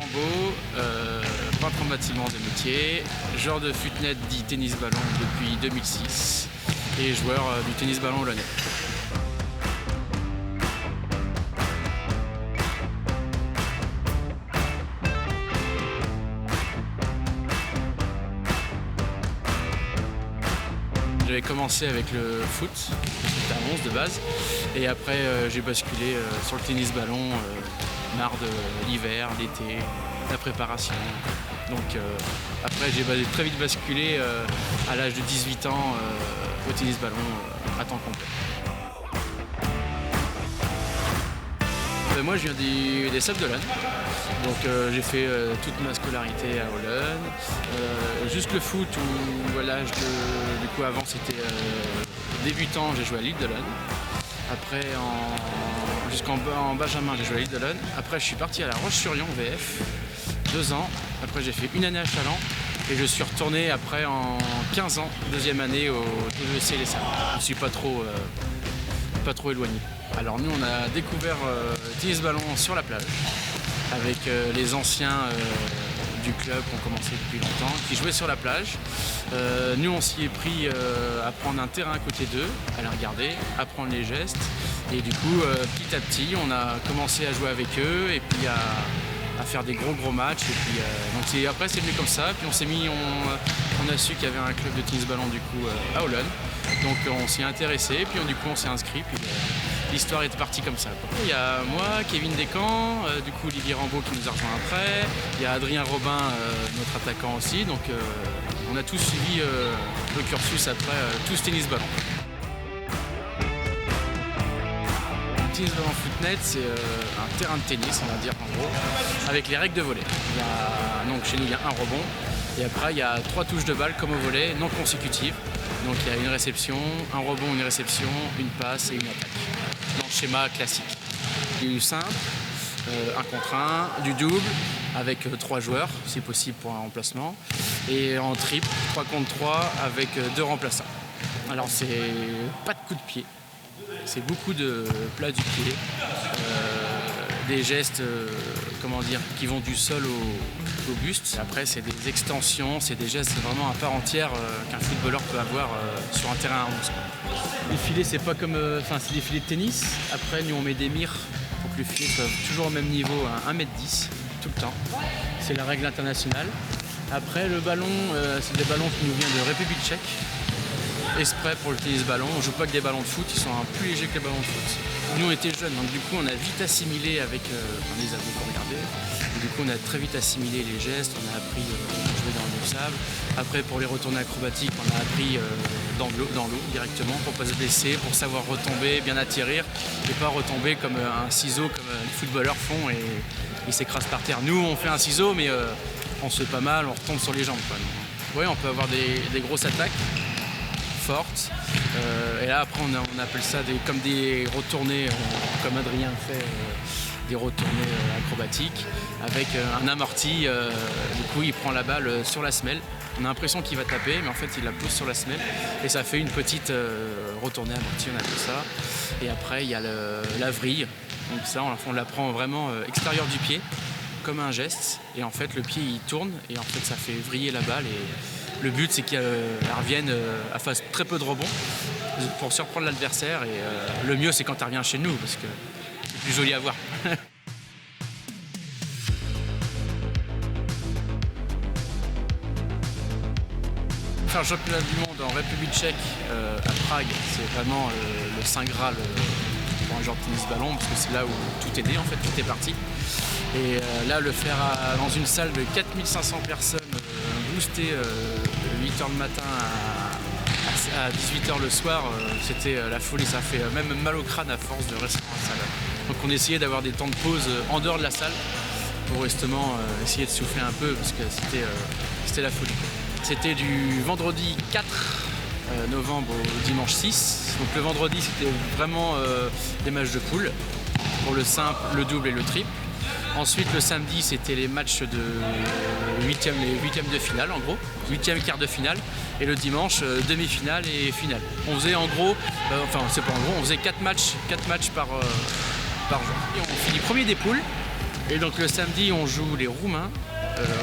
Rambaud, peintre en bâtiment de métier, joueur de footnet dit tennis ballon depuis 2006 et joueur du tennis ballon lyonnais. J'avais commencé avec le foot, j'étais à 11 de base, et après j'ai basculé sur le tennis ballon, marre de l'hiver, l'été, la préparation. Donc après j'ai très vite basculé à l'âge de 18 ans au tennis ballon à temps complet. Moi je viens des Sables d'Olonne, donc j'ai fait toute ma scolarité à Olonne. Juste le foot où à l'âge de... Du coup avant c'était débutant, j'ai joué à l'île d'Olonne. Après jusqu'en Benjamin j'ai joué à l'île d'Olonne. Après je suis parti à La Roche-sur-Yon VF, 2 ans. Après j'ai fait une année à Chaland et je suis retourné après en 15 ans, deuxième année au TEC Les Sables. Je ne suis pas trop éloigné. Alors nous on a découvert le tennis ballon sur la plage avec les anciens du club qui ont commencé depuis longtemps, qui jouaient sur la plage. Nous on s'y est pris à prendre un terrain à côté d'eux, à les regarder, apprendre les gestes. Et du coup petit à petit on a commencé à jouer avec eux et puis à faire des gros matchs. Et puis, donc après c'est venu comme ça, puis on a su qu'il y avait un club de tennis ballon du coup à Olonne. Donc on s'y est intéressé, puis du coup on s'est inscrit, puis l'histoire est partie comme ça, quoi. Il y a moi, Kevin Descamps, du coup Olivier Rambaud qui nous a rejoint après, il y a Adrien Robin, notre attaquant aussi, donc on a tous suivi le cursus après, tous tennis ballon. Le tennis ballon footnet, c'est un terrain de tennis, on va dire en gros, avec les règles de volley. Donc chez nous il y a un rebond, et après il y a 3 touches de balle comme au volley, non consécutives. Donc il y a une réception, un rebond, une réception, une passe et une attaque. Dans le schéma classique. Il y a du simple, 1 contre 1, du double avec 3 joueurs, si possible pour un remplacement. Et en triple, 3 contre 3 avec 2 remplaçants. Alors c'est pas de coup de pied, c'est beaucoup de plat du pied. Des gestes qui vont du sol au buste. Après c'est des extensions, c'est des gestes vraiment à part entière qu'un footballeur peut avoir sur un terrain à 11. Les filets c'est pas comme, c'est des filets de tennis. Après nous on met des mires pour que le filet soit toujours au même niveau à 1m10 tout le temps. C'est la règle internationale. Après le ballon, c'est des ballons qui nous viennent de République tchèque. Exprès pour le tennis ballon, on joue pas que des ballons de foot, ils sont plus légers que les ballons de foot. Nous on était jeunes, donc du coup on a vite assimilé avec les ados qu'on regardait. Et du coup on a très vite assimilé les gestes, on a appris à jouer dans le sable. Après pour les retournées acrobatiques, on a appris dans l'eau directement pour pas se blesser, pour savoir retomber, bien atterrir et pas retomber comme un ciseau comme les footballeurs font et ils s'écrasent par terre. Nous on fait un ciseau mais on se fait pas mal, on retombe sur les jambes, quoi. Oui, on peut avoir des grosses attaques fortes. Et là après on appelle ça comme des retournées, comme Adrien fait, des retournées acrobatiques avec un amorti. Du coup il prend la balle sur la semelle. On a l'impression qu'il va taper mais en fait il la pose sur la semelle et ça fait une petite retournée amortie, on appelle ça. Et après il y a la vrille. Donc ça on la prend vraiment extérieur du pied comme un geste et en fait le pied il tourne et en fait ça fait vriller la balle et le but c'est qu'elle revienne, elle fasse très peu de rebonds pour surprendre l'adversaire et le mieux c'est quand elle revient chez nous parce que c'est plus joli à voir. Faire le championnat du monde en République tchèque à Prague, c'est vraiment le saint graal pour un joueur de tennis ballon parce que c'est là où tout est né en fait, tout est parti. Et là le faire dans une salle de 4500 personnes boostées de 8h le matin à 18h le soir, c'était la folie, ça fait même mal au crâne à force de rester dans la salle. Donc on essayait d'avoir des temps de pause en dehors de la salle pour justement essayer de souffler un peu parce que c'était la folie. C'était du vendredi 4 novembre au dimanche 6. Donc le vendredi c'était vraiment des matchs de poule pour le simple, le double et le triple. Ensuite le samedi c'était les matchs de les huitièmes de finale en gros, 8e quart de finale, et le dimanche demi-finale et finale. On faisait en gros, on faisait 4 matchs par jour. Et on finit premier des poules Et donc le samedi, on joue les Roumains,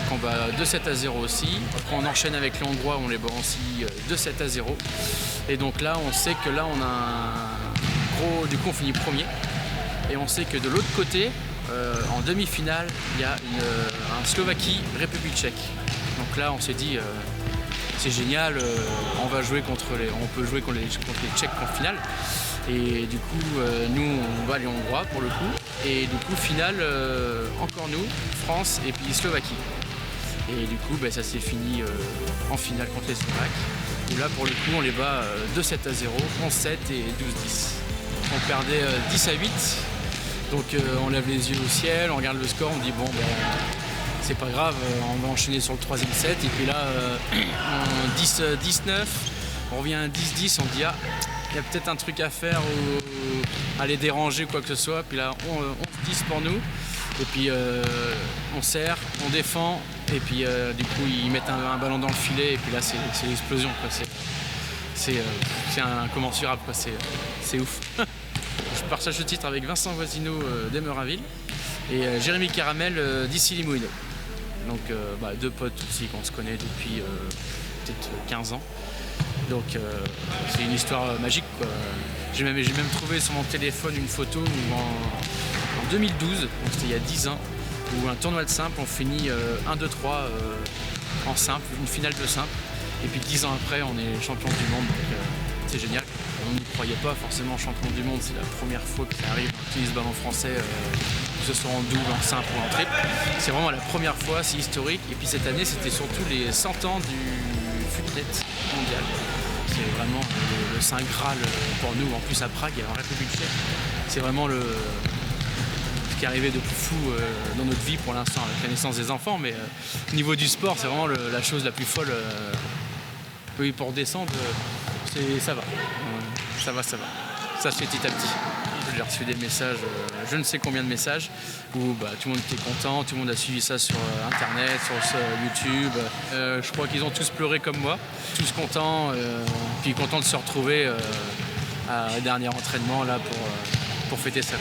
qu'on bat 2-7-0 aussi. Après, on enchaîne avec les Hongrois, on les bat aussi 2-7-0. Et donc là, on sait que là, on a un gros... Du coup, on finit premier. Et on sait que de l'autre côté, en demi-finale, il y a un Slovaquie-République tchèque. Donc là, on s'est dit, c'est génial, on peut jouer contre les Tchèques en finale. Et du coup, nous, on bat les Hongrois pour le coup. Et du coup, finale, encore nous, France et puis Slovaquie. Et du coup, ça s'est fini en finale contre les Slovaques. Où là, pour le coup, on les bat 2-7-0, 11-7 et 12-10. On perdait 10-8. Donc on lève les yeux au ciel, on regarde le score, on dit bon, c'est pas grave, on va enchaîner sur le troisième set. Et puis là, 10-9, on revient à 10-10, on dit il y a peut-être un truc à faire ou à les déranger, quoi que ce soit. Puis là, 11-10 pour nous. Et puis on serre, on défend. Et puis du coup, ils mettent un ballon dans le filet. Et puis là, c'est l'explosion, quoi. C'est incommensurable, quoi. C'est ouf. Je partage le titre avec Vincent Voisinot d'Emerainville et Jérémy Caramel d'Issy-les-Moulineaux. Donc deux potes aussi qu'on se connaît depuis peut-être 15 ans. Donc c'est une histoire magique, quoi. J'ai même trouvé sur mon téléphone une photo où en 2012, donc c'était il y a 10 ans, où un tournoi de simple, on finit 1-2-3 en simple, une finale de simple. Et puis 10 ans après, on est champion du monde. Donc, c'est génial. On n'y croyait pas forcément, champion du monde, c'est la première fois que ça arrive on utilise le ballon français, que ce soit en double, en simple ou en triple. C'est vraiment la première fois, c'est historique. Et puis cette année, c'était surtout les 100 ans du footnet mondial. C'est vraiment le Saint Graal pour nous, en plus à Prague et en République tchèque. C'est vraiment ce qui est arrivé de plus fou dans notre vie pour l'instant, avec la naissance des enfants. Mais au niveau du sport, c'est vraiment la chose la plus folle. Oui, pour descendre, ça va. Ça va. Ça se fait petit à petit. J'ai reçu des messages, je ne sais combien de messages, où tout le monde était content, tout le monde a suivi ça sur Internet, sur YouTube. Je crois qu'ils ont tous pleuré comme moi, tous contents, puis contents de se retrouver à un dernier entraînement là pour fêter ça.